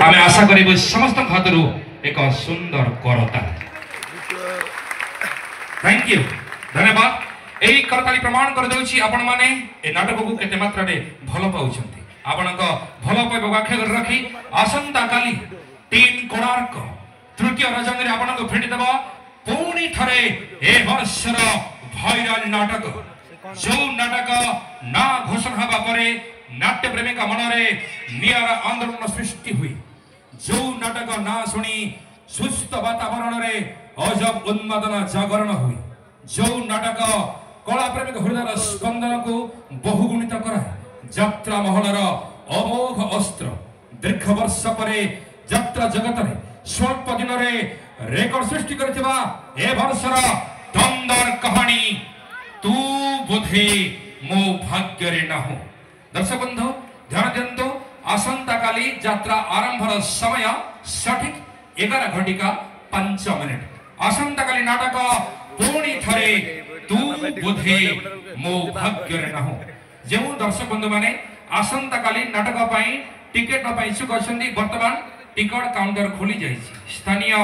आमे आशा करिबु समस्त हातरू एक सुंदर करता। थैंक यू धन्यवाद। एई करताली प्रमाण कर दउछि आपण माने ए नाटक को केते मात्रा रे भलो पाउछंती। आपनक भलो पाइबा व्याख्या कर रखी आसंता काली टीम कोणार्क तृतीय रजंग रे आपनक भेटि देबा पुणी थरे ए वर्षर भाइराल नाटक जो नाटक ना घोषणा हबा परे नाट्य प्रेमिका मनरे नियर आंदोलन सृष्टि हुई। जो नाटक ना सुनी सुस्थ वातावरण रे अजब उन्मादना जागरण हुई। जो नाटक कला प्रेमिक हृदय स्पंदन को बहुगुणित कराए। यात्रा महलर अमोघ अस्त्र दीर्घ वर्ष परे यात्रा जगत रे स्वल्प दिन रे रेकर्ड सृष्टि करथिबा ए वर्षर दमदार कहानी तू बोधे मो भाग्य रे न हो। दर्शक बंधु ध्यान दियंतु आसंता काली यात्रा आरंभर समय सठिक 11:05 आसंता काली नाटक पुणी थरे तू बोधे मो भाग्य रे न हो। जो दर्शक बंधु माने आसंता काली नाटक पाई टिकेट न पाई इच्छुक अछंती वर्तमान टिकट काउंटर खोली जाइछि। स्थानीय